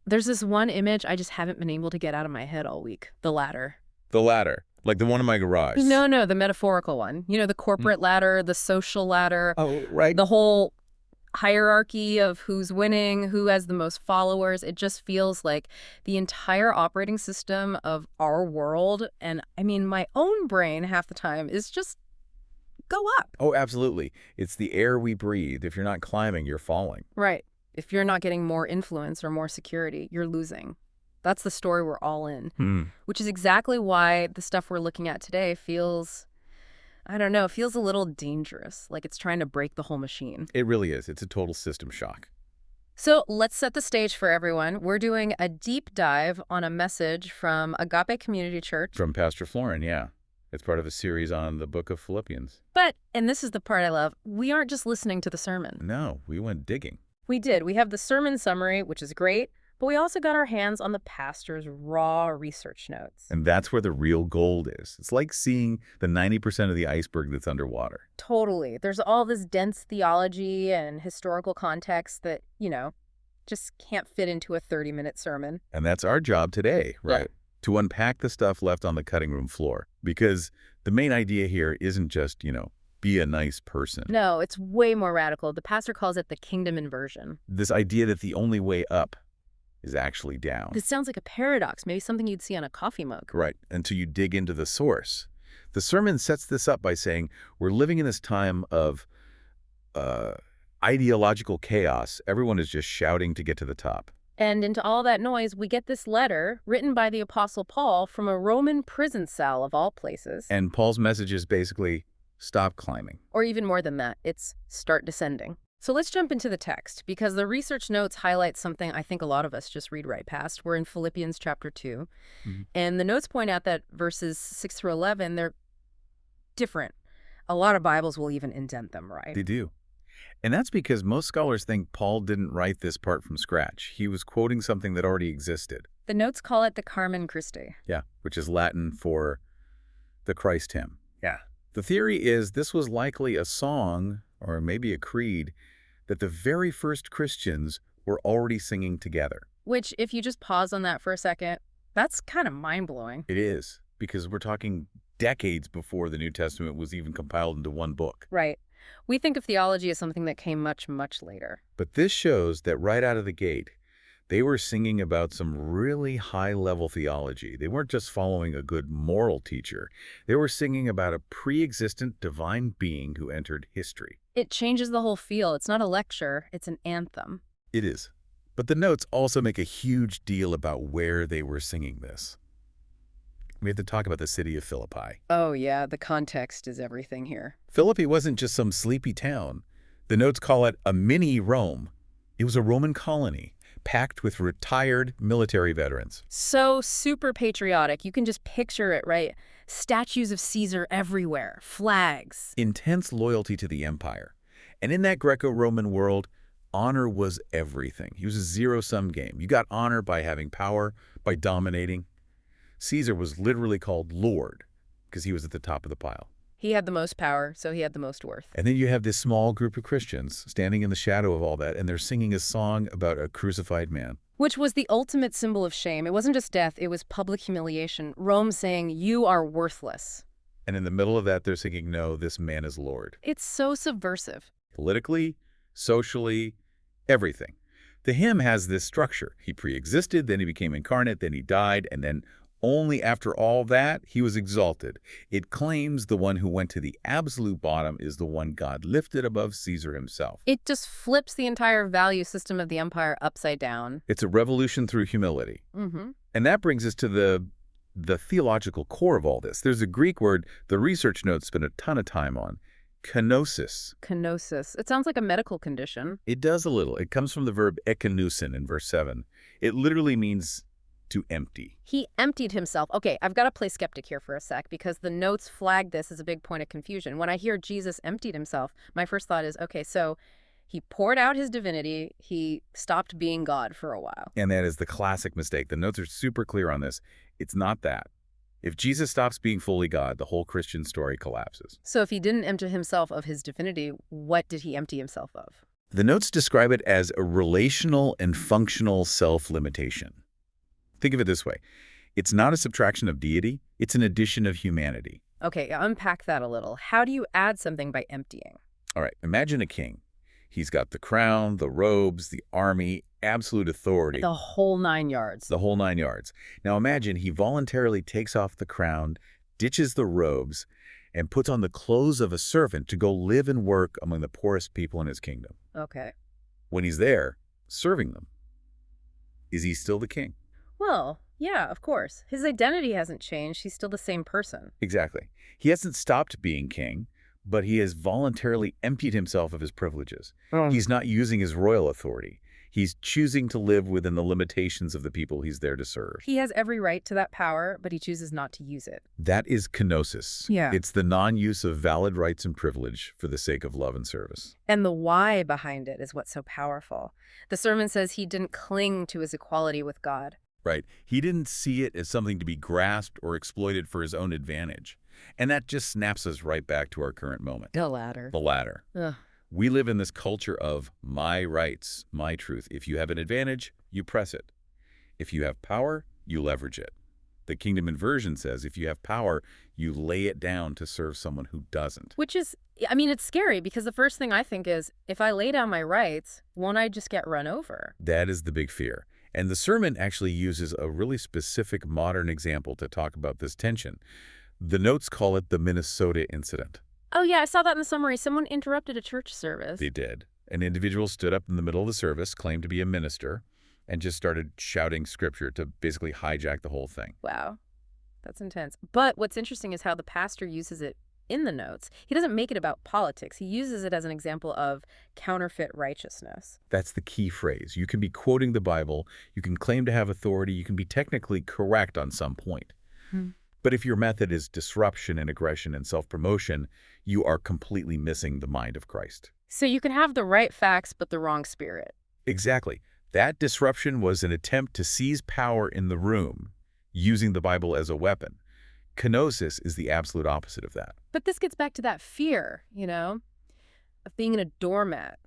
There's this one image I just haven't been able to get out of my head all week. The ladder. The ladder, like the one in my garage. No, the metaphorical one. The Mm. corporate ladder, the social ladder, Oh, right. the whole hierarchy of who's winning, who has the most followers. It just feels like the entire operating system of our world, and I mean, my own brain half the time is just go up. Oh, absolutely. It's the air we breathe. If you're not climbing, you're falling. Right. If you're not getting more influence or more security, you're losing. That's the story we're all in, which is exactly why the stuff we're looking at today feels, I don't know, it feels a little dangerous, like it's trying to break the whole machine. It really is. It's a total system shock. So let's set the stage for everyone. We're doing a deep dive on a message from Agape Community Church. From Pastor Florin, yeah. It's part of a series on the book of Philippians. But, and this is the part I love, we aren't just listening to the sermon. No, we went digging. We did. We have the sermon summary, which is great, but we also got our hands on the pastor's raw research notes. And that's where the real gold is. It's like seeing the 90% of the iceberg that's underwater. Totally. There's all this dense theology and historical context that, just can't fit into a 30-minute sermon. And that's our job today, right? Yeah. To unpack the stuff left on the cutting room floor. Because the main idea here isn't just, be a nice person. No, it's way more radical. The pastor calls it the kingdom inversion. This idea that the only way up is actually down. This sounds like a paradox, maybe something you'd see on a coffee mug. Right, until you dig into the source. The sermon sets this up by saying we're living in this time of ideological chaos. Everyone is just shouting to get to the top. And into all that noise, we get this letter written by the Apostle Paul from a Roman prison cell of all places. And Paul's message is basically, stop climbing. Or even more than that, it's start descending. So let's jump into the text, because the research notes highlight something I think a lot of us just read right past. We're in Philippians chapter 2, and the notes point out that verses 6 through 11, they're different. A lot of Bibles will even indent them, right? They do. And that's because most scholars think Paul didn't write this part from scratch. He was quoting something that already existed. The notes call it the Carmen Christi. Yeah, which is Latin for the Christ hymn. Yeah. The theory is this was likely a song, or maybe a creed, that the very first Christians were already singing together. Which, if you just pause on that for a second, that's kind of mind-blowing. It is, because we're talking decades before the New Testament was even compiled into one book. Right. We think of theology as something that came much, much later. But this shows that right out of the gate, they were singing about some really high-level theology. They weren't just following a good moral teacher. They were singing about a pre-existent divine being who entered history. It changes the whole feel. It's not a lecture, it's an anthem. It is. But the notes also make a huge deal about where they were singing this. We have to talk about the city of Philippi. Oh yeah, the context is everything here. Philippi wasn't just some sleepy town. The notes call it a mini Rome. It was a Roman colony, packed with retired military veterans. So super patriotic. You can just picture it, right? Statues of Caesar everywhere, flags. Intense loyalty to the empire. And in that Greco-Roman world, honor was everything. It was a zero-sum game. You got honor by having power, by dominating. Caesar was literally called Lord because he was at the top of the pile. He had the most power, so he had the most worth. And then you have this small group of Christians standing in the shadow of all that, and they're singing a song about a crucified man. Which was the ultimate symbol of shame. It wasn't just death, it was public humiliation. Rome saying, you are worthless. And in the middle of that, they're singing, no, this man is Lord. It's so subversive. Politically, socially, everything. The hymn has this structure. He pre-existed, then he became incarnate, then he died, and then only after all that, he was exalted. It claims the one who went to the absolute bottom is the one God lifted above Caesar himself. It just flips the entire value system of the empire upside down. It's a revolution through humility. And that brings us to the theological core of all this. There's a Greek word the research notes spend a ton of time on. Kenosis. Kenosis. It sounds like a medical condition. It does a little. It comes from the verb ekenousin in verse 7. It literally means to empty. He emptied himself. Okay, I've got to play skeptic here for a sec because the notes flag this as a big point of confusion. When I hear Jesus emptied himself, my first thought is, okay, so he poured out his divinity, he stopped being God for a while. And that is the classic mistake. The notes are super clear on this. It's not that. If Jesus stops being fully God, the whole Christian story collapses. So if he didn't empty himself of his divinity, what did he empty himself of? The notes describe it as a relational and functional self-limitation. Think of it this way. It's not a subtraction of deity, it's an addition of humanity. Okay, unpack that a little. How do you add something by emptying? All right, imagine a king. He's got the crown, the robes, the army, absolute authority. The whole 9 yards. The whole 9 yards. Now imagine he voluntarily takes off the crown, ditches the robes, and puts on the clothes of a servant to go live and work among the poorest people in his kingdom. Okay. When he's there, serving them, is he still the king? Well, yeah, of course. His identity hasn't changed. He's still the same person. Exactly. He hasn't stopped being king, but he has voluntarily emptied himself of his privileges. He's not using his royal authority. He's choosing to live within the limitations of the people he's there to serve. He has every right to that power, but he chooses not to use it. That is kenosis. Yeah. It's the non-use of valid rights and privilege for the sake of love and service. And the why behind it is what's so powerful. The sermon says he didn't cling to his equality with God. Right. He didn't see it as something to be grasped or exploited for his own advantage. And that just snaps us right back to our current moment. The latter. The latter. Ugh. We live in this culture of my rights, my truth. If you have an advantage, you press it. If you have power, you leverage it. The kingdom inversion says if you have power, you lay it down to serve someone who doesn't. Which is, I mean, it's scary because the first thing I think is, if I lay down my rights, won't I just get run over? That is the big fear. And the sermon actually uses a really specific modern example to talk about this tension. The notes call it the Minnesota incident. Oh, yeah, I saw that in the summary. Someone interrupted a church service. They did. An individual stood up in the middle of the service, claimed to be a minister, and just started shouting scripture to basically hijack the whole thing. Wow, that's intense. But what's interesting is how the pastor uses it in the notes. He doesn't make it about politics. He uses it as an example of counterfeit righteousness. That's the key phrase. You can be quoting the Bible, you can claim to have authority, you can be technically correct on some point. But if your method is disruption and aggression and self-promotion, you are completely missing the mind of Christ. So you can have the right facts, but the wrong spirit. Exactly. That disruption was an attempt to seize power in the room, using the Bible as a weapon. Kenosis is the absolute opposite of that. But this gets back to that fear, of being a doormat.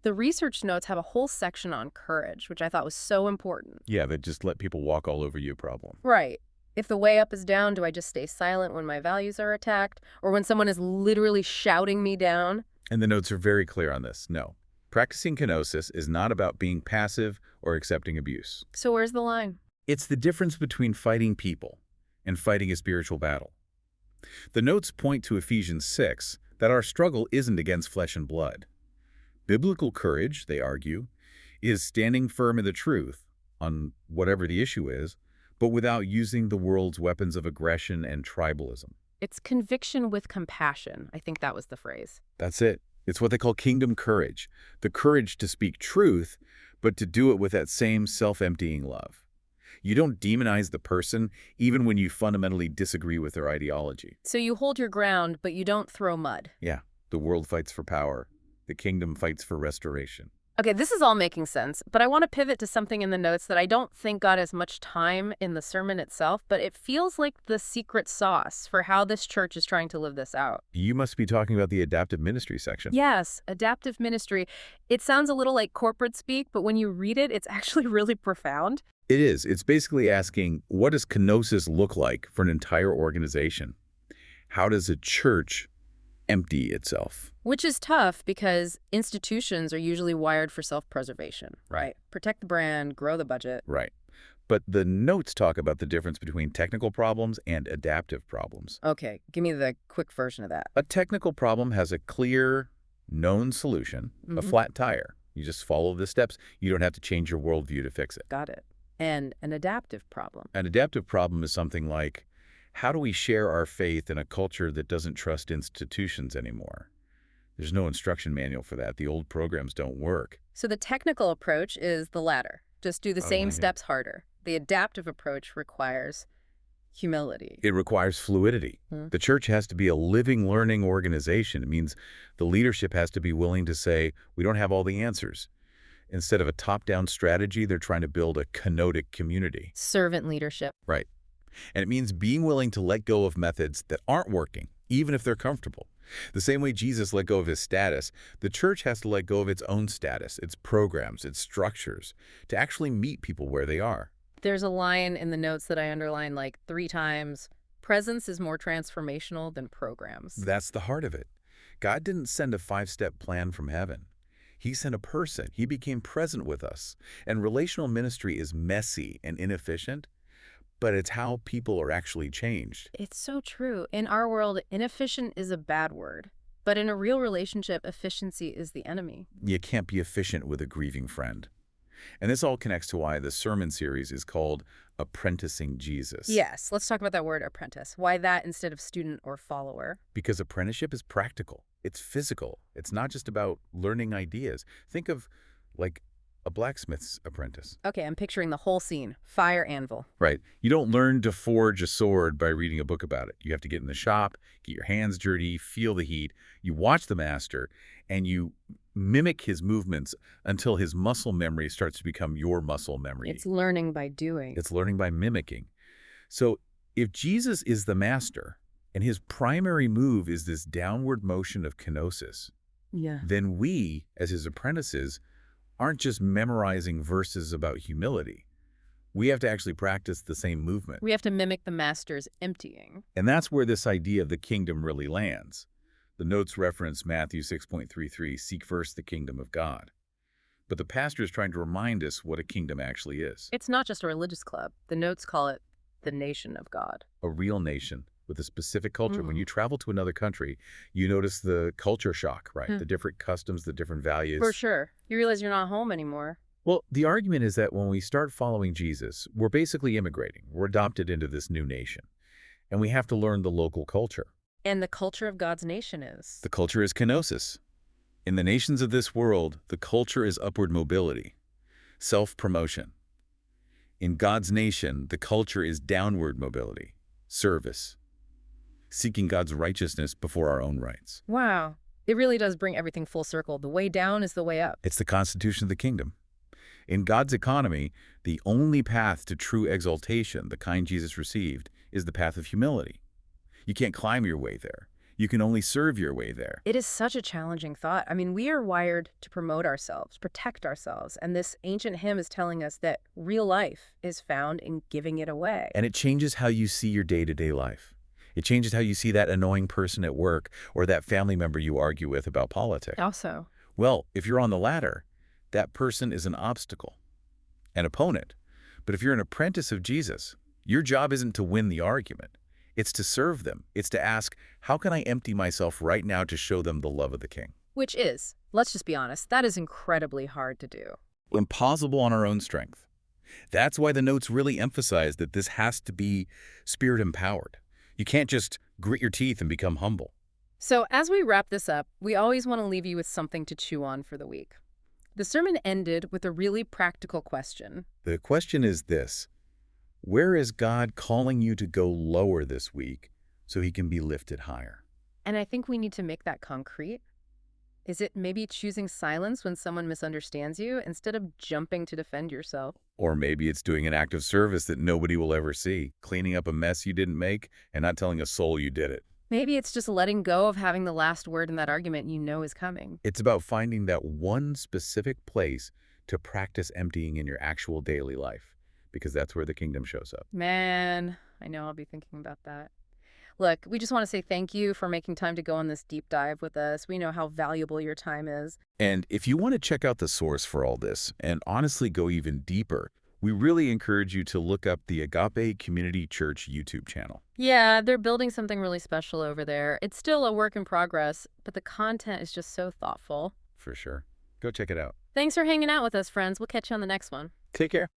The research notes have a whole section on courage, which I thought was so important. Yeah, that just let people walk all over you problem. Right. If the way up is down, do I just stay silent when my values are attacked? Or when someone is literally shouting me down? And the notes are very clear on this. No. Practicing kenosis is not about being passive or accepting abuse. So where's the line? It's the difference between fighting people and fighting a spiritual battle. The notes point to Ephesians 6 that our struggle isn't against flesh and blood. Biblical courage, they argue, is standing firm in the truth on whatever the issue is, but without using the world's weapons of aggression and tribalism. It's conviction with compassion. I think that was the phrase. That's it. It's what they call kingdom courage, the courage to speak truth, but to do it with that same self-emptying love. You don't demonize the person, even when you fundamentally disagree with their ideology. So you hold your ground, but you don't throw mud. Yeah, the world fights for power. The kingdom fights for restoration. Okay, this is all making sense, but I want to pivot to something in the notes that I don't think got as much time in the sermon itself, but it feels like the secret sauce for how this church is trying to live this out. You must be talking about the adaptive ministry section. Yes, adaptive ministry. It sounds a little like corporate speak, but when you read it, it's actually really profound. It is. It's basically asking, what does kenosis look like for an entire organization? How does a church empty itself? Which is tough because institutions are usually wired for self-preservation, right? Protect the brand, grow the budget. Right. But the notes talk about the difference between technical problems and adaptive problems. Okay, give me the quick version of that. A technical problem has a clear, known solution, a flat tire. You just follow the steps. You don't have to change your worldview to fix it. Got it. And an adaptive problem. An adaptive problem is something like, how do we share our faith in a culture that doesn't trust institutions anymore? There's no instruction manual for that. The old programs don't work. So the technical approach is the latter. Just do the same steps harder. The adaptive approach requires humility. It requires fluidity. The church has to be a living, learning organization. It means the leadership has to be willing to say, we don't have all the answers. Instead of a top-down strategy, they're trying to build a kenotic community. Servant leadership. Right. And it means being willing to let go of methods that aren't working, even if they're comfortable. The same way Jesus let go of his status, the church has to let go of its own status, its programs, its structures, to actually meet people where they are. There's a line in the notes that I underlined like 3 times. Presence is more transformational than programs. That's the heart of it. God didn't send a 5-step plan from heaven. He sent a person. He became present with us. And relational ministry is messy and inefficient, but it's how people are actually changed. It's so true. In our world, inefficient is a bad word. But in a real relationship, efficiency is the enemy. You can't be efficient with a grieving friend. And this all connects to why the sermon series is called Apprenticing Jesus. Yes, let's talk about that word apprentice. Why that instead of student or follower? Because apprenticeship is practical. It's physical. It's not just about learning ideas. Think of like a blacksmith's apprentice. Okay, I'm picturing the whole scene. Fire anvil. Right. You don't learn to forge a sword by reading a book about it. You have to get in the shop, get your hands dirty, feel the heat. You watch the master, and you mimic his movements until his muscle memory starts to become your muscle memory. It's learning by doing. It's learning by mimicking. So if Jesus is the master, and his primary move is this downward motion of kenosis, then we, as his apprentices, aren't just memorizing verses about humility. We have to actually practice the same movement. We have to mimic the master's emptying. And that's where this idea of the kingdom really lands. The notes reference Matthew 6.33, seek first the kingdom of God. But the pastor is trying to remind us what a kingdom actually is. It's not just a religious club. The notes call it the nation of God. A real nation with a specific culture. When you travel to another country, you notice the culture shock, right? The different customs, the different values. For sure. You realize you're not home anymore. Well, the argument is that when we start following Jesus, we're basically immigrating. We're adopted into this new nation. And we have to learn the local culture. And the culture of God's nation is? The culture is kenosis. In the nations of this world, the culture is upward mobility, self-promotion. In God's nation, the culture is downward mobility, service, seeking God's righteousness before our own rights. Wow. It really does bring everything full circle. The way down is the way up. It's the constitution of the kingdom. In God's economy, the only path to true exaltation, the kind Jesus received, is the path of humility. You can't climb your way there. You can only serve your way there. It is such a challenging thought. I mean, we are wired to promote ourselves, protect ourselves, and this ancient hymn is telling us that real life is found in giving it away. And it changes how you see your day-to-day life. It changes how you see that annoying person at work or that family member you argue with about politics. Also, Well, if you're on the latter, that person is an obstacle, an opponent. But if you're an apprentice of Jesus, your job isn't to win the argument. It's to serve them. It's to ask, how can I empty myself right now to show them the love of the King? which is, let's just be honest, that is incredibly hard to do. Impossible on our own strength. That's why the notes really emphasize that this has to be spirit-empowered. You can't just grit your teeth and become humble. So as we wrap this up, we always want to leave you with something to chew on for the week. The sermon ended with a really practical question. The question is this: where is God calling you to go lower this week so he can be lifted higher? And I think we need to make that concrete. Is it maybe choosing silence when someone misunderstands you instead of jumping to defend yourself? Or maybe it's doing an act of service that nobody will ever see, cleaning up a mess you didn't make and not telling a soul you did it. Maybe it's just letting go of having the last word in that argument you know is coming. It's about finding that one specific place to practice emptying in your actual daily life, because that's where the kingdom shows up. Man, I know I'll be thinking about that. Look, we just want to say thank you for making time to go on this deep dive with us. We know how valuable your time is. And if you want to check out the source for all this and honestly go even deeper, we really encourage you to look up the Agape Community Church YouTube channel. Yeah, they're building something really special over there. It's still a work in progress, but the content is just so thoughtful. For sure. Go check it out. Thanks for hanging out with us, friends. We'll catch you on the next one. Take care.